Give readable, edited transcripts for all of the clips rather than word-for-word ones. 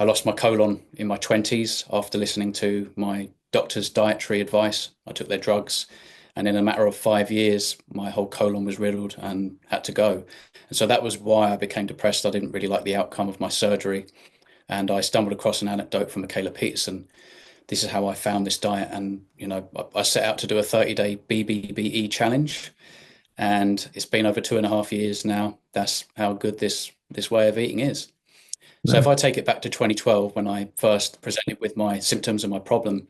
lost my colon in my 20s after listening to my doctor's dietary advice. I took their drugs, and in a matter of 5 years, my whole colon was riddled and had to go. And so that was why I became depressed. I didn't really like the outcome of my surgery. And I stumbled across an anecdote from Michaela Peterson. This is how I found this diet. And, I set out to do a 30-day BBBE challenge. And it's been over 2.5 years now. That's how good this way of eating is. So if No. I take it back to 2012, when I first presented with my symptoms and my problem,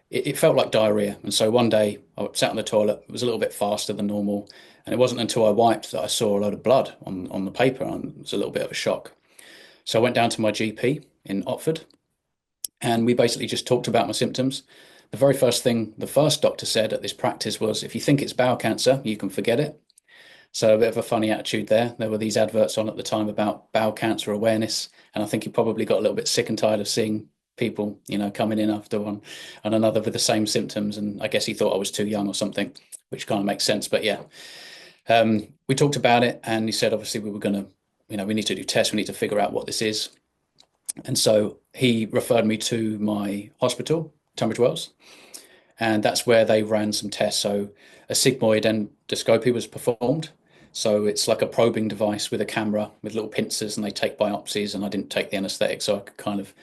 it felt like diarrhea. And so one day I sat on the toilet, it was a little bit faster than normal. And it wasn't until I wiped that I saw a load of blood on the paper. And it was a little bit of a shock. So I went down to my GP in Oxford, and we basically just talked about my symptoms. The very first thing the first doctor said at this practice was, if you think it's bowel cancer, you can forget it. So a bit of a funny attitude there. There were these adverts on at the time about bowel cancer awareness, and I think he probably got a little bit sick and tired of seeing people, coming in after one and another with the same symptoms. And I guess he thought I was too young or something, which kind of makes sense. But yeah, we talked about it, and he said obviously we were going to, we need to do tests. We need to figure out what this is. And so he referred me to my hospital, Tunbridge Wells, and that's where they ran some tests. So a sigmoid endoscopy was performed. So it's like a probing device with a camera with little pincers, and they take biopsies. And I didn't take the anesthetic, so I could kind of,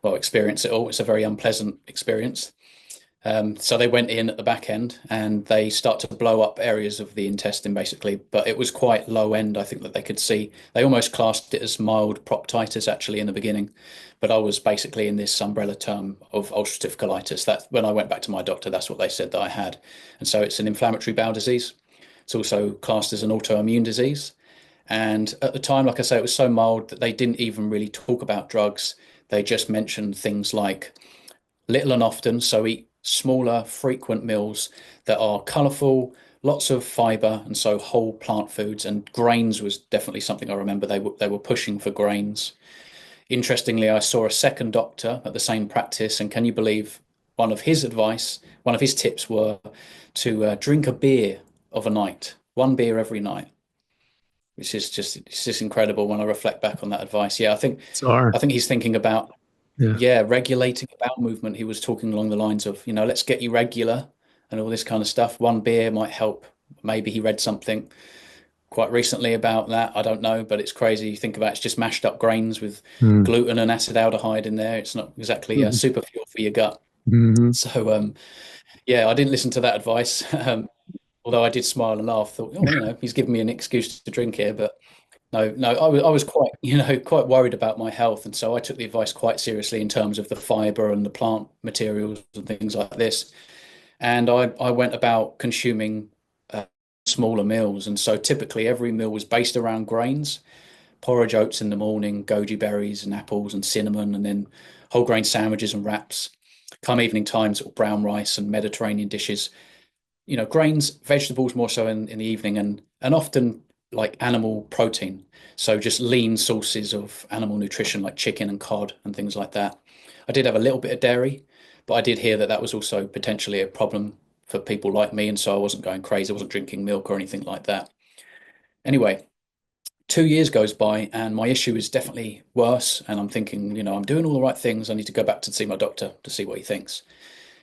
well, experience it all. It's a very unpleasant experience. So they went in at the back end and they start to blow up areas of the intestine, basically. But it was quite low end, I think, that they could see. They almost classed it as mild proctitis actually in the beginning. But I was basically in this umbrella term of ulcerative colitis. That when I went back to my doctor, that's what they said that I had. And so it's an inflammatory bowel disease. It's also classed as an autoimmune disease. And at the time, like I say, it was so mild that they didn't even really talk about drugs. They just mentioned things like little and often. So eat smaller, frequent meals that are colourful, lots of fibre, and so whole plant foods. And grains was definitely something I remember. They were pushing for grains. Interestingly, I saw a second doctor at the same practice, and can you believe one of his tips were to drink a beer of a night, one beer every night, which is just it's just incredible when I reflect back on that advice. Yeah, Bizarre. I think he's thinking about, Yeah. yeah, regulating the bowel movement. He was talking along the lines of, let's get you regular and all this kind of stuff. One beer might help. Maybe he read something quite recently about that. I don't know, but it's crazy. You think about it's just mashed up grains with Mm. gluten and acetaldehyde in there. It's not exactly a Mhm. super fuel for your gut. Mhm. So, yeah, I didn't listen to that advice. Although I did smile and laugh, thought, oh, he's giving me an excuse to drink here. But no, no, I was quite, quite worried about my health, and so I took the advice quite seriously in terms of the fiber and the plant materials and things like this. And I went about consuming smaller meals, and so typically every meal was based around grains, porridge oats in the morning, goji berries and apples and cinnamon, and then whole grain sandwiches and wraps. Come evening times, sort of brown rice and Mediterranean dishes, grains, vegetables more so in the evening, and often like animal protein. So just lean sources of animal nutrition like chicken and cod and things like that. I did have a little bit of dairy, but I did hear that that was also potentially a problem for people like me, and so I wasn't going crazy. I wasn't drinking milk or anything like that. Anyway, 2 years goes by and my issue is definitely worse. And I'm thinking, I'm doing all the right things. I need to go back to see my doctor to see what he thinks.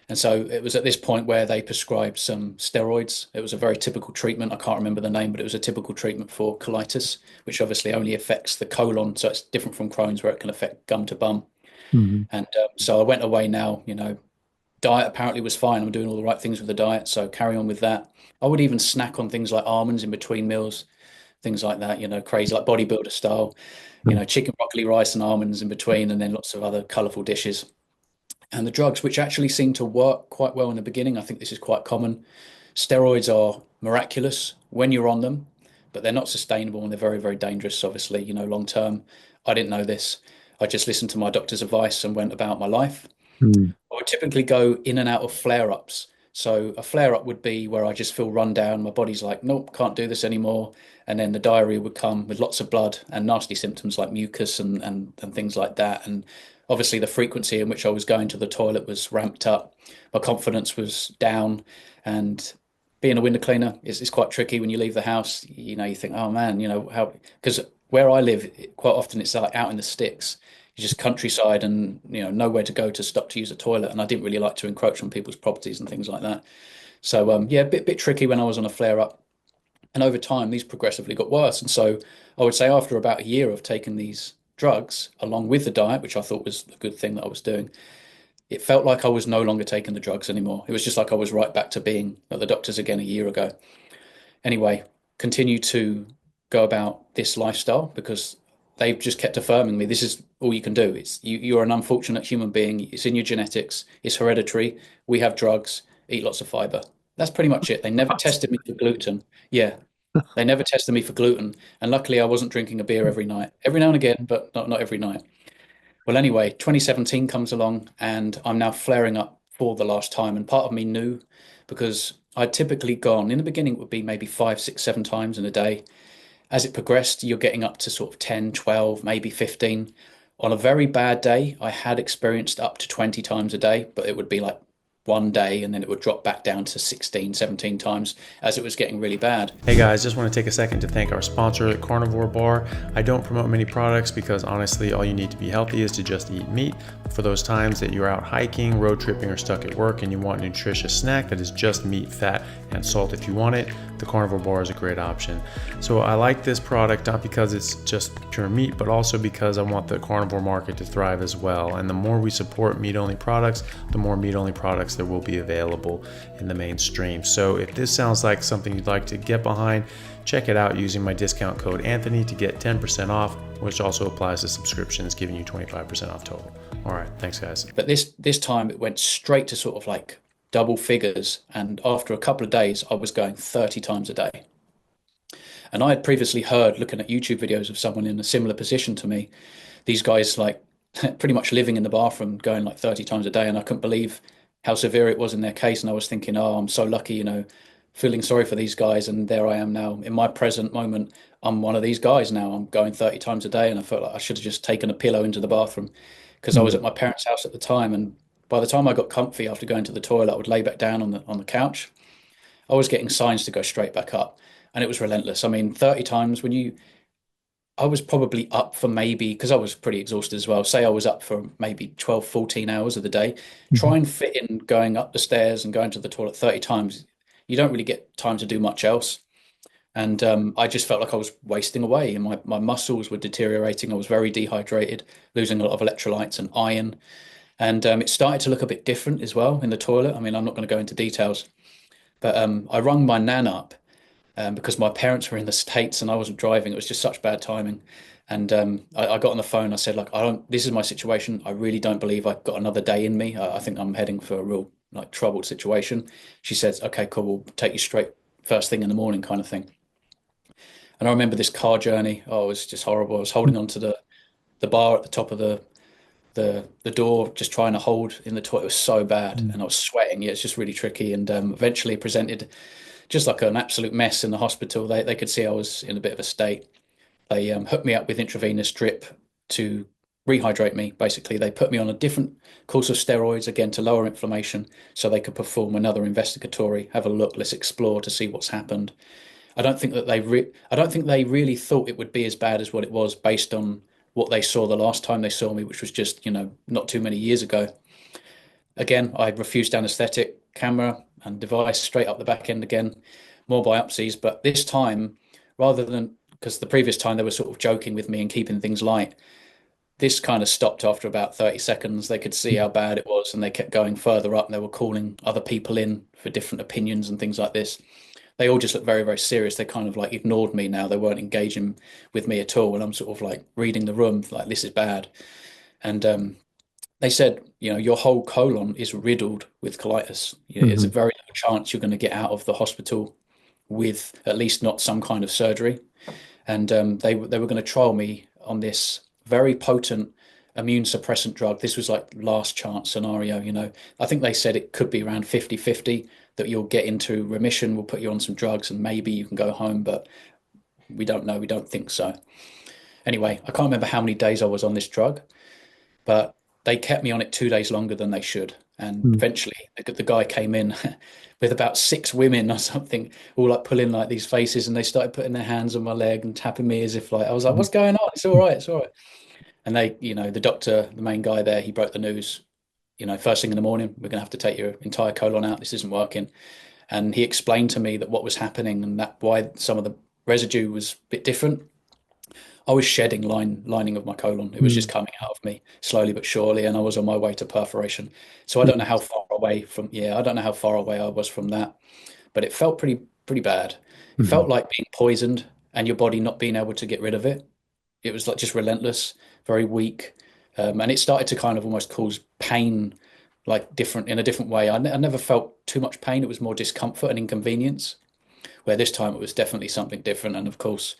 And so it was at this point where they prescribed some steroids. It was a very typical treatment. I can't remember the name, but it was a typical treatment for colitis, which obviously only affects the colon. So it's different from Crohn's, where it can affect gum to bum. Mhm. And so I went away now, diet apparently was fine. I'm doing all the right things with the diet. So carry on with that. I would even snack on things like almonds in between meals, things like that, crazy, like bodybuilder style, chicken, broccoli, rice, and almonds in between, and then lots of other colorful dishes. And the drugs, which actually seem to work quite well in the beginning, I think this is quite common. Steroids are miraculous when you're on them, but they're not sustainable and they're very, very dangerous, obviously, long term. I didn't know this. I just listened to my doctor's advice and went about my life. Mm. I would typically go in and out of flare ups. So a flare up would be where I just feel run down. My body's like, nope, can't do this anymore. And then the diarrhea would come with lots of blood and nasty symptoms like mucus and things like that. And obviously the frequency in which I was going to the toilet was ramped up. My confidence was down. And being a window cleaner is quite tricky when you leave the house. You think, oh man, how, because where I live, quite often it's like out in the sticks. it's just countryside and nowhere to go to stop to use a toilet. And I didn't really like to encroach on people's properties and things like that. So yeah, a bit tricky when I was on a flare up. And over time, these progressively got worse. And so I would say after about a year of taking these drugs along with the diet, which I thought was a good thing that I was doing, it felt like I was no longer taking the drugs anymore. It was just like I was right back to being at the doctors again a year ago. Anyway, continue to go about this lifestyle because they've just kept affirming me this is all you can do. You're an unfortunate human being. It's in your genetics. It's hereditary. We have drugs. Eat lots of fiber. That's pretty much it. They never tested me for gluten. Yeah, they never tested me for gluten, and luckily I wasn't drinking a beer every night. Every now and again, but not every night. Well, anyway, 2017 comes along, and I'm now flaring up for the last time. And part of me knew because I'd typically gone in the beginning, it would be maybe five, six, 7 times in a day. As it progressed, you're getting up to sort of 10, 12, maybe 15. On a very bad day, I had experienced up to 20 times a day, but it would be like one day and then it would drop back down to 16, 17 times as it was getting really bad. Hey guys, just want to take a second to thank our sponsor, Carnivore Bar. I don't promote many products because honestly, all you need to be healthy is to just eat meat. For those times that you're out hiking, road tripping, or stuck at work and you want a nutritious snack that is just meat, fat, and salt if you want it, the Carnivore Bar is a great option. So I like this product not because it's just pure meat, but also because I want the carnivore market to thrive as well. And the more we support meat-only products, the more meat-only products there will be available in the mainstream. So if this sounds like something you'd like to get behind, check it out using my discount code Anthony to get 10% off, which also applies to subscriptions, giving you 25% off total. All right, thanks guys. But this time it went straight to sort of like double figures, and after a couple of days I was going 30 times a day. And I had previously heard, looking at YouTube videos of someone in a similar position to me, these guys like pretty much living in the bathroom going like 30 times a day, and I couldn't believe how severe it was in their case. And I was thinking, oh, I'm so lucky, feeling sorry for these guys. And there I am now in my present moment. I'm one of these guys now. I'm going 30 times a day, and I felt like I should have just taken a pillow into the bathroom because I was at my parents' house at the time. And by the time I got comfy after going to the toilet, I would lay back down on the couch. I was getting signs to go straight back up, and it was relentless. I mean, 30 times I was probably up for maybe, because I was pretty exhausted as well. Say I was up for maybe 12, 14 hours of the day. Try and fit in going up the stairs and going to the toilet 30 times. You don't really get time to do much else. And I just felt like I was wasting away, and my muscles were deteriorating. I was very dehydrated, losing a lot of electrolytes and iron. And it started to look a bit different as well in the toilet. I mean, I'm not going to go into details, but I rung my nan up because my parents were in the States and I wasn't driving. It was just such bad timing. And I got on the phone. I said, like, this is my situation. I really don't believe I've got another day in me. I think I'm heading for a real like troubled situation. She says, okay, cool. We'll take you straight first thing in the morning kind of thing. And I remember this car journey. Oh, it was just horrible. I was holding on to the bar at the top of the door, just trying to hold in the toilet. It was so bad, and I was sweating. Yeah, it's just really tricky. And eventually presented just like an absolute mess in the hospital. They could see I was in a bit of a state. They hooked me up with intravenous drip to rehydrate me. Basically, they put me on a different course of steroids again to lower inflammation, so they could perform another investigatory, have a look, let's explore to see what's happened. I don't think they really thought it would be as bad as what it was based on what they saw the last time they saw me, which was just not too many years ago. Again, I refused anesthetic, camera and device straight up the back end again, more biopsies. But this time, rather than, because the previous time they were sort of joking with me and keeping things light, this kind of stopped after about 30 seconds. They could see how bad it was and they kept going further up. And they were calling other people in for different opinions and things like this. They all just looked very, very serious. They kind of like ignored me now. They weren't engaging with me at all. And I'm sort of like reading the room, like, this is bad. And they said, your whole colon is riddled with colitis. There's a very low chance you're going to get out of the hospital with at least not some kind of surgery. And they were going to trial me on this very potent immune suppressant drug. This was like last chance scenario. I think they said it could be around 50-50 that you'll get into remission. We'll put you on some drugs and maybe you can go home, but we don't know. We don't think so. Anyway, I can't remember how many days I was on this drug, but they kept me on it 2 days longer than they should. And eventually the guy came in with about 6 women or something, all like pulling like these faces, and they started putting their hands on my leg and tapping me as if like, I was like, what's going on? It's all right. It's all right. And the doctor, the main guy there, he broke the news, first thing in the morning, we're going to have to take your entire colon out. This isn't working. And he explained to me that what was happening and that why some of the residue was a bit different. I was shedding lining of my colon. It was just Mm. coming out of me slowly but surely, and I was on my way to perforation. So I don't know how far away I was from that, but it felt pretty bad. It Mm-hmm. felt like being poisoned and your body not being able to get rid of it. It was like just relentless, very weak, and it started to kind of almost cause pain, like different in a different way. I never felt too much pain. It was more discomfort and inconvenience. Where this time it was definitely something different, and of course,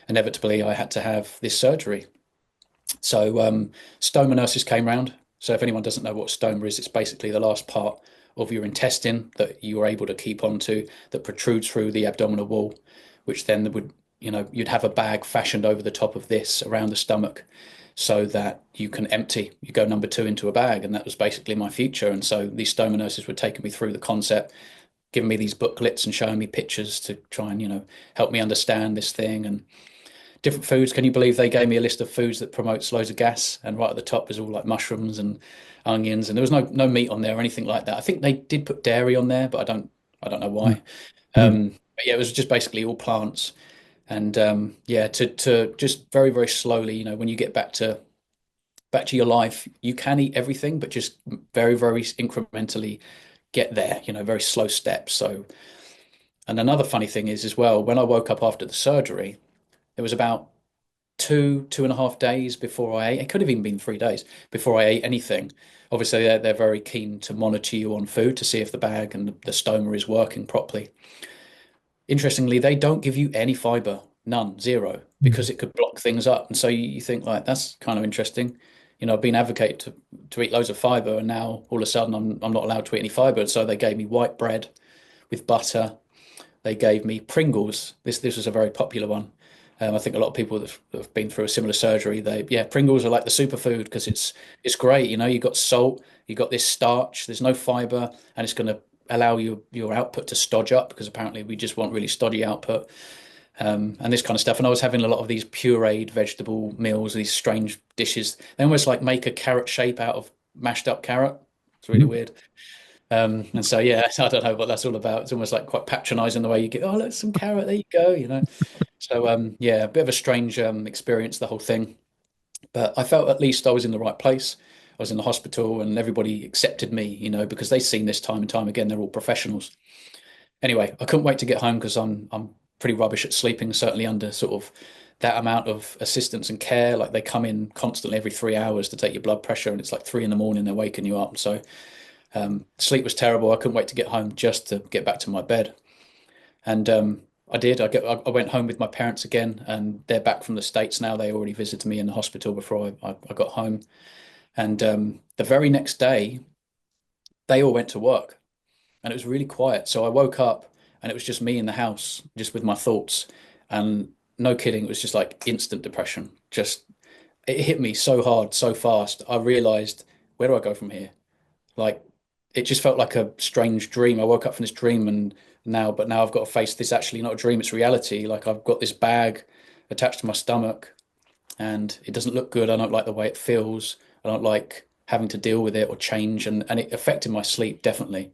inevitably, I had to have this surgery. So stoma nurses came round. So if anyone doesn't know what stoma is, it's basically the last part of your intestine that you are able to keep onto that protrudes through the abdominal wall, which then would, you'd have a bag fashioned over the top of this around the stomach so that you can empty. You go number two into a bag, and that was basically my future. And so these stoma nurses were taking me through the concept, giving me these booklets and showing me pictures to try and, help me understand this thing. And different foods. Can you believe they gave me a list of foods that promotes loads of gas? And right at the top is all like mushrooms and onions, and there was no meat on there or anything like that. I think they did put dairy on there, but I don't know why. But yeah, it was just basically all plants. And yeah, to just very, very slowly, when you get back to your life, you can eat everything, but just very, very incrementally get there, very slow steps. So, and another funny thing is as well, when I woke up after the surgery, it was about 2.5 days before I ate. It could have even been 3 days before I ate anything. Obviously, they're very keen to monitor you on food to see if the bag and the stoma is working properly. Interestingly, they don't give you any fiber, none, zero, because it could block things up. And so you think like that's kind of interesting. I've been advocated to eat loads of fiber, and now all of a sudden I'm not allowed to eat any fiber. So they gave me white bread with butter. They gave me Pringles. This was a very popular one. I think a lot of people that have been through a similar surgery, Pringles are like the superfood because it's great. You got salt, you got this starch, there's no fiber, and it's going to allow your output to stodge up because apparently we just want really stodgy output, and this kind of stuff. And I was having a lot of these pureed vegetable meals, these strange dishes. They almost like make a carrot shape out of mashed up carrot. It's really weird. And so yeah, I don't know what that's all about. It's almost like quite patronizing the way you get, oh, look, some carrot, there you go. So yeah, a bit of a strange experience, the whole thing. But I felt at least I was in the right place. I was in the hospital and everybody accepted me, because they've seen this time and time again. They're all professionals. Anyway, I couldn't wait to get home because I'm pretty rubbish at sleeping, certainly under sort of that amount of assistance and care. Like they come in constantly every 3 hours to take your blood pressure, and it's like 3 in the morning, they're waking you up. So sleep was terrible. I couldn't wait to get home just to get back to my bed. And I did. I went home with my parents again, and they're back from the States now. They already visited me in the hospital before I got home. And the very next day, they all went to work, and it was really quiet. So I woke up, and it was just me in the house, just with my thoughts. And no kidding, it was just like instant depression. Just it hit me so hard, so fast. I realized, where do I go from here? Like it just felt like a strange dream. I woke up from this dream and now I've got to face this actually not a dream, it's reality. Like I've got this bag attached to my stomach and it doesn't look good. I don't like the way it feels. I don't like having to deal with it or change and it affected my sleep definitely.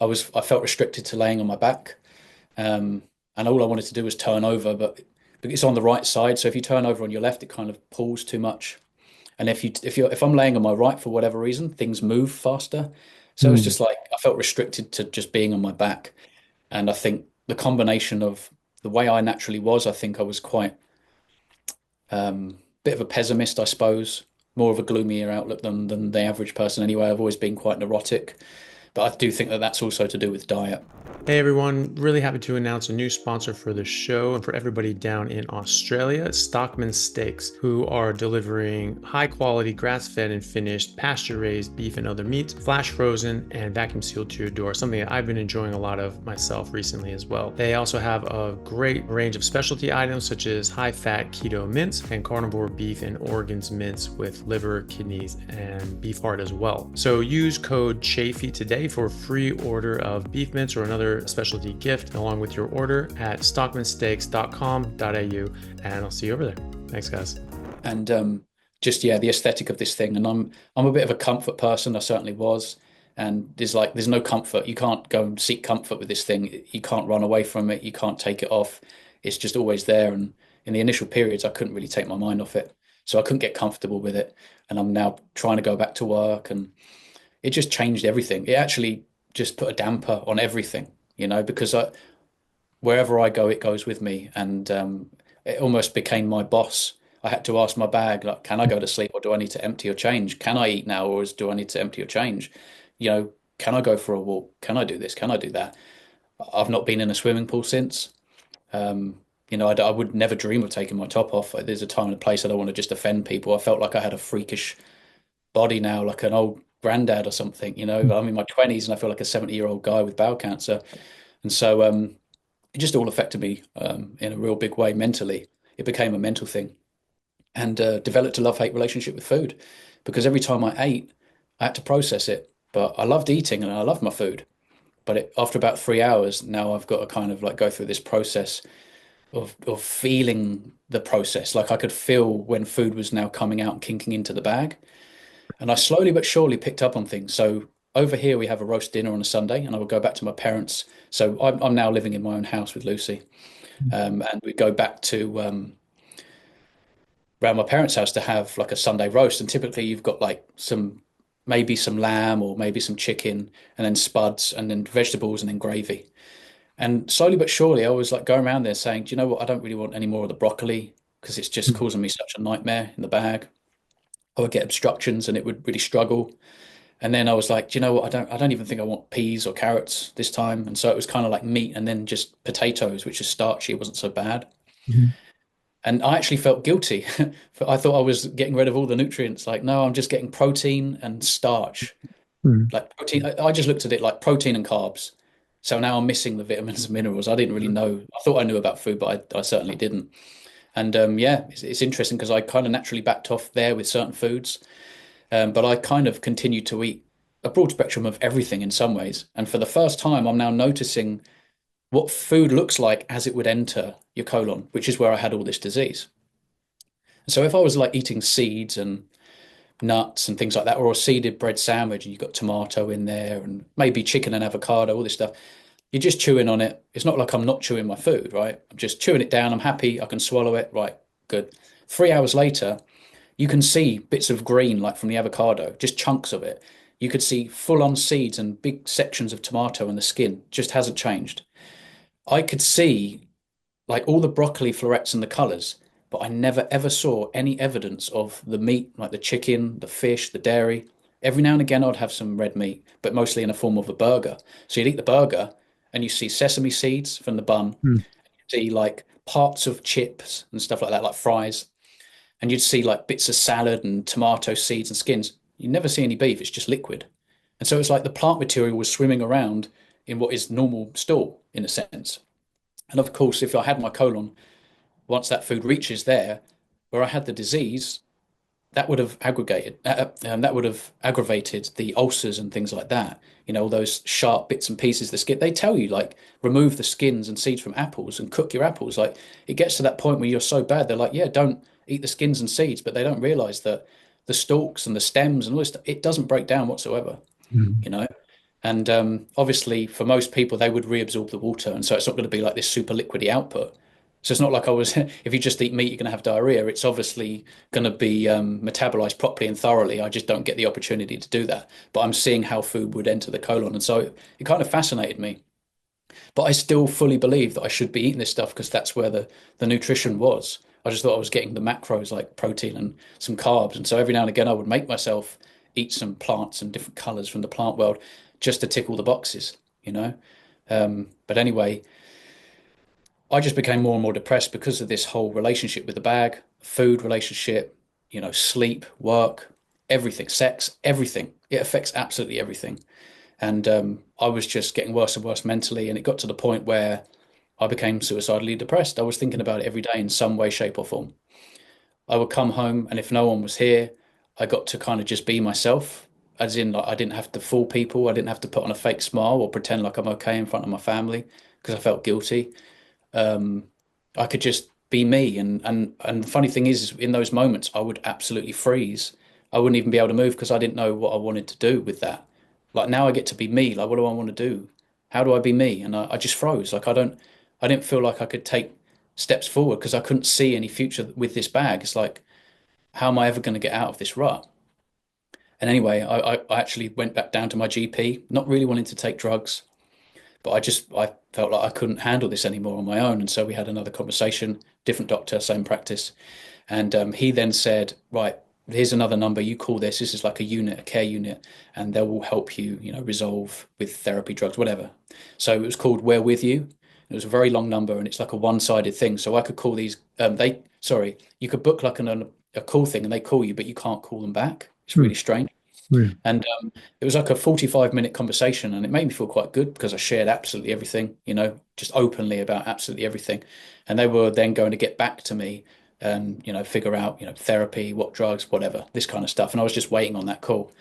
I felt restricted to laying on my back. And all I wanted to do was turn over, but it's on the right side. So if you turn over on your left, it kind of pulls too much. And if I'm laying on my right for whatever reason, things move faster. So it's Mm. just like I felt restricted to just being on my back. And I think the combination of the way I naturally was, I think I was quite bit of a pessimist, I suppose, more of a gloomier outlook than the average person anyway. I've always been quite neurotic, but I do think that that's also to do with diet. Hey everyone, really happy to announce a new sponsor for the show and for everybody down in Australia, Stockman Steaks, who are delivering high quality grass-fed and finished pasture-raised beef and other meats, flash frozen and vacuum sealed to your door, something that I've been enjoying a lot of myself recently as well. They also have a great range of specialty items such as high-fat keto mince and carnivore beef and organs mince with liver, kidneys, and beef heart as well. So use code Chaffee today for a free order of beef mince or another specialty gift along with your order at stockmansteaks.com.au, and I'll see you over there. Thanks, guys. And just yeah, the aesthetic of this thing. And I'm a bit of a comfort person. I certainly was. And there's no comfort. You can't go and seek comfort with this thing. You can't run away from it. You can't take it off. It's just always there. And in the initial periods, I couldn't really take my mind off it. So I couldn't get comfortable with it. And I'm now trying to go back to work, and it just changed everything. It actually just put a damper on everything, because wherever I go, it goes with me. And it almost became my boss. I had to ask my bag, like, can I go to sleep, or do I need to empty or change? Can I eat now, or do I need to empty or change? Can I go for a walk? Can I do this? Can I do that? I've not been in a swimming pool since. I would never dream of taking my top off. There's a time and a place. I don't want to just offend people. I felt like I had a freakish body now, like an old granddad or something. I'm in my 20s and I feel like a 70-year-old guy with bowel cancer. And so it just all affected me in a real big way mentally. It became a mental thing, and developed a love-hate relationship with food, because every time I ate, I had to process it. But I loved eating and I loved my food. But after about 3 hours, now I've got to kind of like go through this process of feeling the process. Like I could feel when food was now coming out and kinking into the bag. And I slowly but surely picked up on things. So over here, we have a roast dinner on a Sunday, and I would go back to my parents. So I'm now living in my own house with Lucy. And we go back to around my parents' house to have like a Sunday roast. And typically, you've got like maybe some lamb or maybe some chicken, and then spuds, and then vegetables, and then gravy. And slowly but surely, I was like going around there saying, do you know what? I don't really want any more of the broccoli because it's just causing me such a nightmare in the bag. I would get obstructions and it would really struggle. And then I was like, do you know what? I don't even think I want peas or carrots this time. And so it was kind of like meat and then just potatoes, which is starchy. It wasn't so bad. Mhm. And I actually felt guilty. I thought I was getting rid of all the nutrients. Like, no, I'm just getting protein and starch. Mhm. Like protein, I just looked at it like protein and carbs. So now I'm missing the vitamins and minerals. I didn't really know. I thought I knew about food, but I certainly didn't. And yeah, it's interesting because I kind of naturally backed off there with certain foods. But I kind of continued to eat a broad spectrum of everything in some ways. And for the first time, I'm now noticing what food looks like as it would enter your colon, which is where I had all this disease. So if I was like eating seeds and nuts and things like that, or a seeded bread sandwich, and you've got tomato in there and maybe chicken and avocado, all this stuff, you're just chewing on it. It's not like I'm not chewing my food, right? I'm just chewing it down. I'm happy. I can swallow it. Right. Good. 3 hours later, you can see bits of green, like from the avocado, just chunks of it. You could see full on seeds and big sections of tomato, and the skin just hasn't changed. I could see like all the broccoli florets and the colors, but I never ever saw any evidence of the meat, like the chicken, the fish, the dairy. Every now and again, I'd have some red meat, but mostly in the form of a burger. So you'd eat the burger and you see sesame seeds from the bun, Mhm. see like parts of chips and stuff like that, like fries, and you'd see like bits of salad and tomato seeds and skins. You never see any beef, it's just liquid. And so it's like the plant material was swimming around in what is normal stool in a sense. And of course, if I had my colon, once that food reaches there, where I had the disease, that would have aggravated the ulcers and things like that. All those sharp bits and pieces of the skin. They tell you like remove the skins and seeds from apples and cook your apples. Like it gets to that point where you're so bad, they're like, yeah, don't eat the skins and seeds, but they don't realize that the stalks and the stems and all this stuff, it doesn't break down whatsoever, Mhm. you know. And obviously, for most people, they would reabsorb the water, and so it's not going to be like this super liquidy output. So it's not like I was. If you just eat meat, you're going to have diarrhea. It's obviously going to be metabolized properly and thoroughly. I just don't get the opportunity to do that. But I'm seeing how food would enter the colon, and so it kind of fascinated me. But I still fully believe that I should be eating this stuff because that's where the nutrition was. I just thought I was getting the macros like protein and some carbs. And so every now and again, I would make myself eat some plants and different colors from the plant world just to tick all the boxes. But anyway, I just became more and more depressed because of this whole relationship with the bag, food relationship, sleep, work, everything, sex, everything. It affects absolutely everything. And I was just getting worse and worse mentally. And it got to the point where I became suicidally depressed. I was thinking about it every day in some way, shape, or form. I would come home, and if no one was here, I got to kind of just be myself, as in, like, I didn't have to fool people. I didn't have to put on a fake smile or pretend like I'm okay in front of my family because I felt guilty. Um, I could just be me. And the funny thing is, in those moments, I would absolutely freeze. I wouldn't even be able to move because I didn't know what I wanted to do with that. Like now I get to be me. Like, what do I want to do? How do I be me? And I just froze. Like I didn't feel like I could take steps forward because I couldn't see any future with this bag. It's like, how am I ever going to get out of this rut? And anyway, I actually went back down to my GP, not really wanting to take drugs, but I felt like I couldn't handle this anymore on my own. And so we had another conversation, different doctor, same practice. And he then said, right, here's another number. You call this. This is like a unit, a care unit, and they will help you, resolve with therapy, drugs, whatever. So it was called We're With You. It was a very long number, and it's like a one-sided thing. So I could call these. You could book like a call thing, and they call you, but you can't call them back. It's Hmm. really strange. Yeah. And it was like a 45-minute conversation, and it made me feel quite good because I shared absolutely everything, just openly about absolutely everything. And they were then going to get back to me and, figure out, therapy, what drugs, whatever, this kind of stuff. And I was just waiting on that call.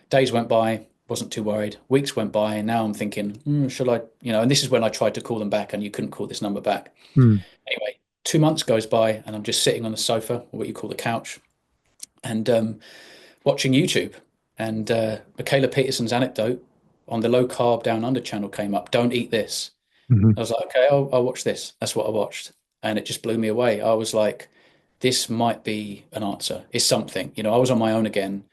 Days went by, wasn't too worried. Weeks went by, and now I'm thinking, should I, and this is when I tried to call them back, and you couldn't call this number back. Hmm. Anyway, 2 months goes by, and I'm just sitting on the sofa, or what you call the couch, and watching YouTube, and Michaela Peterson's anecdote on the low carb down under channel came up. Don't eat this. Mhm. I was like, okay, I'll watch this. That's what I watched, and it just blew me away. I was like, this might be an answer. It's something. I was on my own again.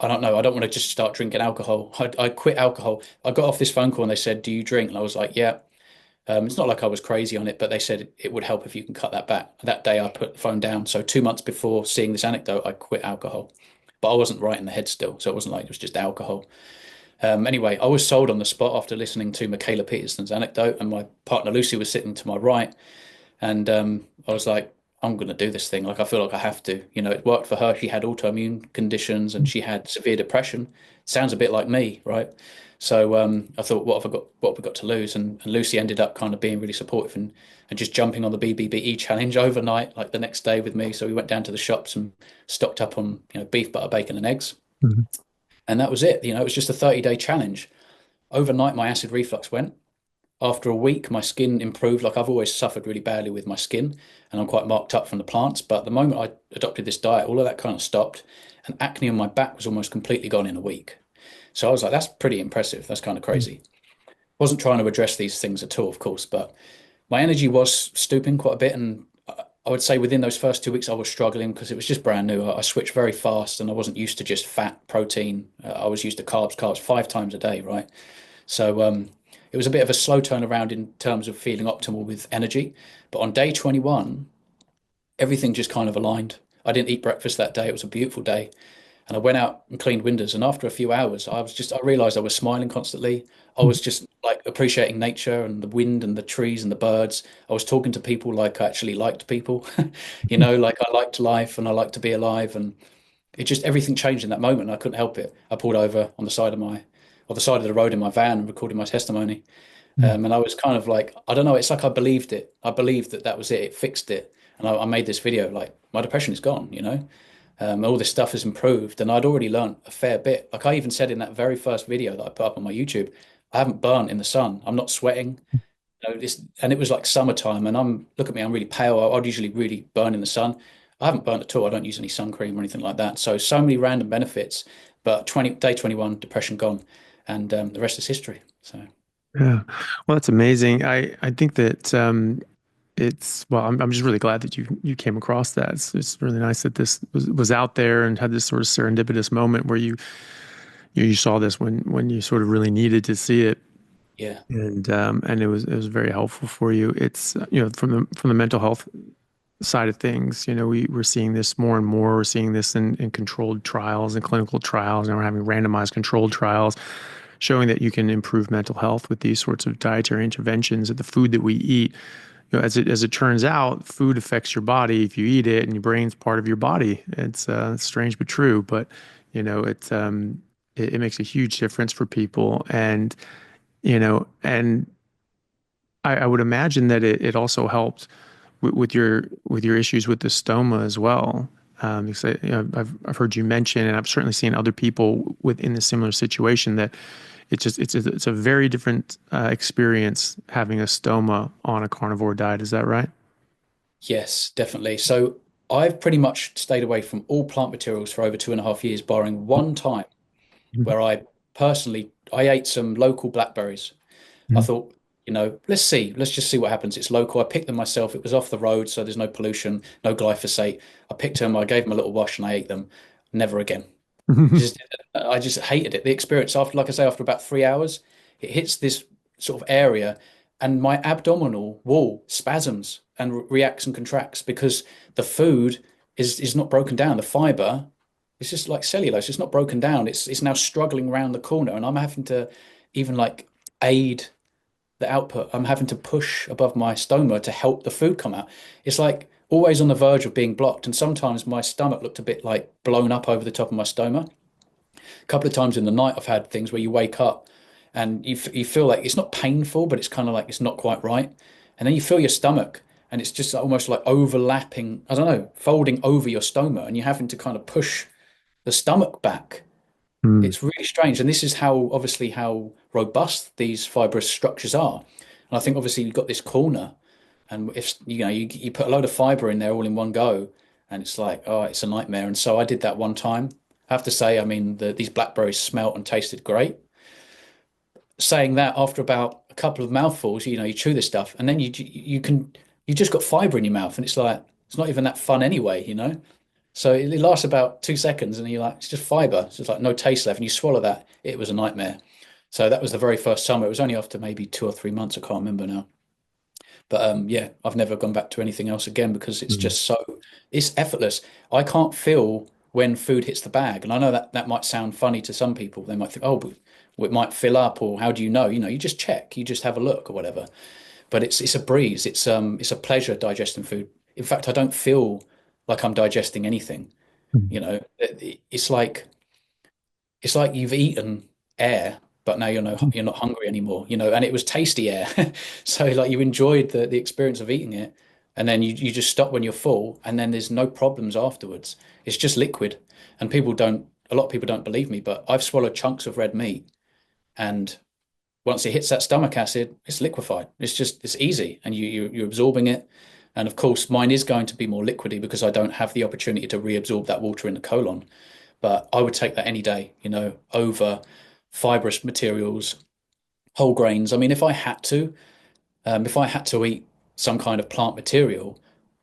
I don't know. I don't want to just start drinking alcohol. I quit alcohol. I got off this phone call and they said, "Do you drink?" And I was like, "Yeah." It's not like I was crazy on it, but they said it would help if you can cut that back. That day I put the phone down. So 2 months before seeing this anecdote, I quit alcohol. But I wasn't right in the head still. So it wasn't like it was just alcohol. Anyway, I was sold on the spot after listening to Michaela Peterson's anecdote, and my partner Lucy was sitting to my right. And I was like, I'm going to do this thing. Like, I feel like I have to. It worked for her. She had autoimmune conditions and she had severe depression. Sounds a bit like me, right? So I thought, what have we got to lose? And Lucy ended up kind of being really supportive and just jumping on the BBBE challenge overnight, like the next day with me. So we went down to the shops and stocked up on, beef, butter, bacon, and eggs. Mhm. And that was it. It was just a 30-day challenge. Overnight, my acid reflux went. After a week, my skin improved. Like I've always suffered really badly with my skin, and I'm quite marked up from the plants. But the moment I adopted this diet, all of that kind of stopped, and acne on my back was almost completely gone in a week. So I was like, that's pretty impressive. That's kind of crazy. Wasn't trying to address these things at all, of course, but my energy was stooping quite a bit. And I would say within those first 2 weeks, I was struggling because it was just brand new. I switched very fast and I wasn't used to just fat, protein. I was used to carbs 5 times a day, right? So it was a bit of a slow turnaround in terms of feeling optimal with energy. But on day 21, everything just kind of aligned. I didn't eat breakfast that day. It was a beautiful day. And I went out and cleaned windows. And after a few hours, I realized I was smiling constantly. I was just like appreciating nature and the wind and the trees and the birds. I was talking to people like I actually liked people, like I liked life and I liked to be alive. And it just everything changed in that moment. I couldn't help it. I pulled over on the side of the road in my van and recorded my testimony. And I was kind of like, I don't know, it's like I believed it. I believed that that was it. It fixed it. And I made this video like, my depression is gone. All this stuff has improved. And I'd already learned a fair bit. Like I even said in that very first video that I put up on my YouTube, I haven't burnt in the sun. I'm not sweating. And it was like summertime. And look at me, I'm really pale. I'd usually really burn in the sun. I haven't burnt at all. I don't use any sun cream or anything like that. So many random benefits. But day 21, depression gone. And the rest is history. So. Yeah. Well, that's amazing. I think that well, I'm just really glad that you came across that. It's really nice that this was out there and had this sort of serendipitous moment where you saw this when you sort of really needed to see it, Yeah. and it was very helpful for you. It's from the mental health side of things, we're seeing this more and more. We're seeing this in controlled trials and clinical trials, and we're having randomized controlled trials showing that you can improve mental health with these sorts of dietary interventions. That the food that we eat, as it turns out, food affects your body if you eat it, and your brain's part of your body. It's strange but true, but it makes a huge difference for people, and I would imagine that it also helped with your issues with the stoma as well. Because I've heard you mention, and I've certainly seen other people within a similar situation, that it's a very different experience having a stoma on a carnivore diet. Is that right? Yes, definitely. So I've pretty much stayed away from all plant materials for over 2.5 years, barring one time Mhm. where I ate some local blackberries. I Mhm. thought, let's just see what happens. It's local. I picked them myself. It was off the road, so there's no pollution, no glyphosate. I picked them, I gave them a little wash, and I ate them. Never again. Just, I just hated it. The experience after, like I say, after about 3 hours, it hits this sort of area, and my abdominal wall spasms and reacts and contracts because the food is not broken down. The fiber, it's just like cellulose. It's not broken down. It's now struggling around the corner, and I'm having to even like aid the output. I'm having to push above my stoma to help the food come out. It's like always on the verge of being blocked, and sometimes my stomach looked a bit like blown up over the top of my stoma. A couple of times in the night, I've had things where you wake up and you feel like it's not painful, but it's kind of like it's not quite right. And then you feel your stomach and it's just almost like overlapping, I don't know, folding over your stoma, and you're having to kind of push the stomach back. Mm. It's really strange. And this is how, obviously, how robust these fibrous structures are. And I think obviously you've got this corner, and if you put a load of fiber in there all in one go, and it's like, oh, it's a nightmare. And so I did that one time. I have to say, I mean, these blackberries smelt and tasted great. Saying that, after about a couple of mouthfuls, you chew this stuff, and then you just got fiber in your mouth, and it's like it's not even that fun anyway. So it lasts about 2 seconds, and you're like, it's just fiber. So it's like no taste left, and you swallow that. It was a nightmare. So that was the very first summer. It was only after maybe 2 or 3 months. I can't remember now. But yeah, I've never gone back to anything else again because Mm. it's effortless. I can't feel when food hits the bag. And I know that that might sound funny to some people. They might think, oh, but it might fill up, or how do you know? You just check, you just have a look or whatever. But it's a breeze. It's a pleasure digesting food. In fact, I don't feel like I'm digesting anything. It's like you've eaten air, but now you're not hungry anymore, and it was tasty air. So like you enjoyed the experience of eating it, and then you just stop when you're full, and then there's no problems afterwards. It's just liquid. And a lot of people don't believe me, but I've swallowed chunks of red meat, and once it hits that stomach acid, it's liquefied. It's easy, and you're absorbing it. And of course, mine is going to be more liquidy because I don't have the opportunity to reabsorb that water in the colon. But I would take that any day, over fibrous materials, whole grains. I mean, if I had to eat some kind of plant material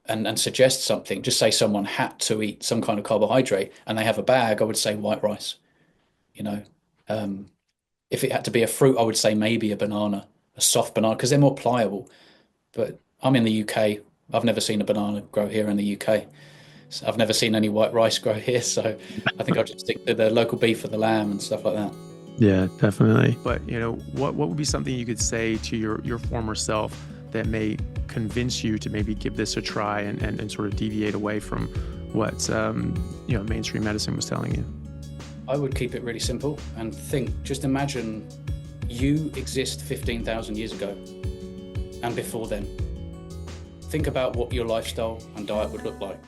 and suggest something, just say someone had to eat some kind of carbohydrate and they have a bag, I would say white rice. You know, um, if it had to be a fruit, I would say maybe a banana, a soft banana, because they're more pliable. But I'm in the UK. I've never seen a banana grow here in the UK. So I've never seen any white rice grow here, so I think I'll just stick to the local beef for the lamb and stuff like that. Yeah, definitely. But what would be something you could say to your former self that may convince you to maybe give this a try and sort of deviate away from what mainstream medicine was telling you? I would keep it really simple and just imagine you exist 15,000 years ago and before then. Think about what your lifestyle and diet would look like.